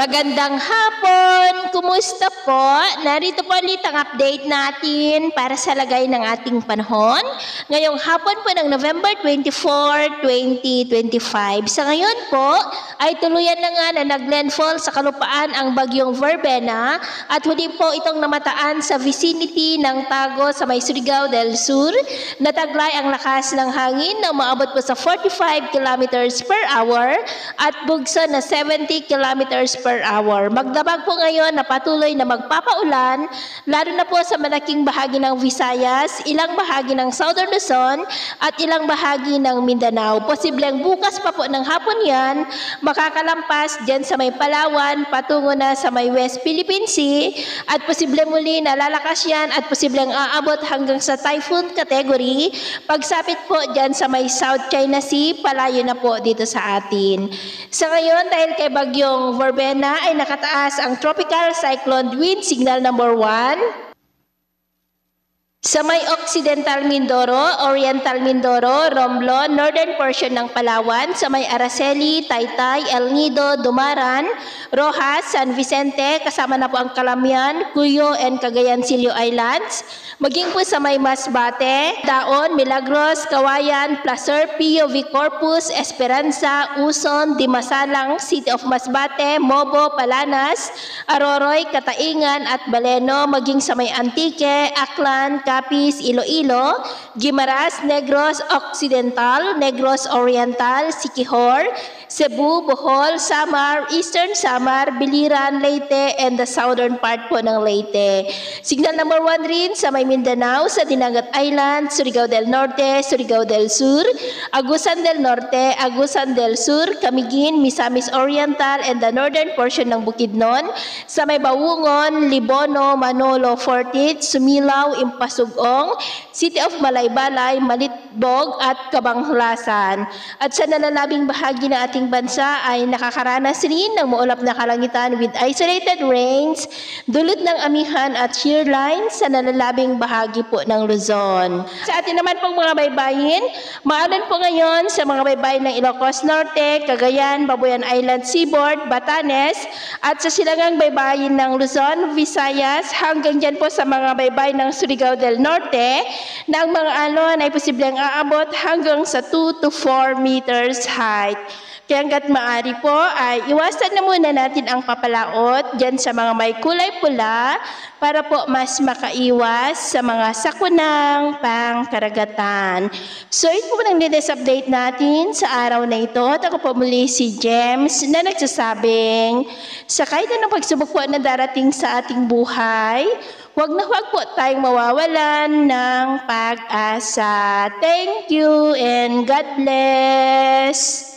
Magandang hapon! Kumusta po? Narito po ulit ang update natin para sa lagay ng ating panahon. Ngayong hapon po ng November 24, 2025. Sa ngayon po ay tuluyan na nga na naglandfall sa kalupaan ang bagyong Verbena at huli po itong namataan sa vicinity ng Tago sa may Surigao del Sur. Nataglay ang lakas ng hangin na umaabot po sa 45 kilometers per hour at bugso na 70 kilometers per hour. Magdamag po ngayon na patuloy na magpapaulan, lalo na po sa malaking bahagi ng Visayas, ilang bahagi ng Southern Luzon, at ilang bahagi ng Mindanao. Posibleng bukas pa po ng hapon yan, makakalampas dyan sa may Palawan, patungo na sa may West Philippine Sea, at posibleng muli na lalakas yan at posibleng aabot hanggang sa typhoon category. Pagsapit po dyan sa may South China Sea, palayo na po dito sa atin. Sa ngayon, dahil kay bagyong Verbena ay nakataas ang Tropical Cyclone Wind Signal number 1. Sa may Occidental Mindoro, Oriental Mindoro, Romblon, northern portion ng Palawan, sa may Araceli, Taytay, El Nido, Dumaran, Rojas, San Vicente, kasama na po ang Calamian, Cuyo, and Cagayan Silio Islands, maging po sa may Masbate, Daon, Milagros, Kawayan, Placer, Pio, V. Corpus, Esperanza, Uson, Dimasalang, City of Masbate, Mobo, Palanas, Aroroy, Kataingan, at Baleno, maging sa may Antique, Aklan, Capiz, Iloilo, Guimaras, Negros Occidental, Negros Oriental, Siquijor, Cebu, Bohol, Samar, Eastern Samar, Biliran, Leyte, and the southern part po ng Leyte. Signal number 1 rin sa may Mindanao, sa Dinagat Island, Surigao del Norte, Surigao del Sur, Agusan del Norte, Agusan del Sur, Camiguin, Misamis Oriental, and the northern portion ng Bukidnon, sa may Bawungon, Libono, Manolo, Fortich, Sumilaw, Impasugong, City of Malaybalay, Malitbog, at Kabanglasan. At sa nalalabing bahagi ng ating bansa ay nakakaranas rin ng maulap na kalangitan with isolated rains, dulot ng amihan at shear lines sa nalalabing bahagi po ng Luzon. Sa atin naman pong mga baybayin, maalan po ngayon sa mga baybayin ng Ilocos Norte, Cagayan, Babuyan Island Seaboard, Batanes, at sa silangang baybayin ng Luzon, Visayas, hanggang dyan po sa mga baybayin ng Surigao del Norte, na ang mga alon ay posibleng aabot hanggang sa 2 to 4 meters height. Kaya hanggat maaari po ay iwasan na muna natin ang papalaot dyan sa mga may kulay pula para po mas makaiwas sa mga sakunang pangkaragatan. So ito po ang latest update natin sa araw na ito. At ako po muli si James na nagsasabing sa kahit anong pagsubok po na darating sa ating buhay, huwag na huwag po tayong mawawalan ng pag-asa. Thank you and God bless!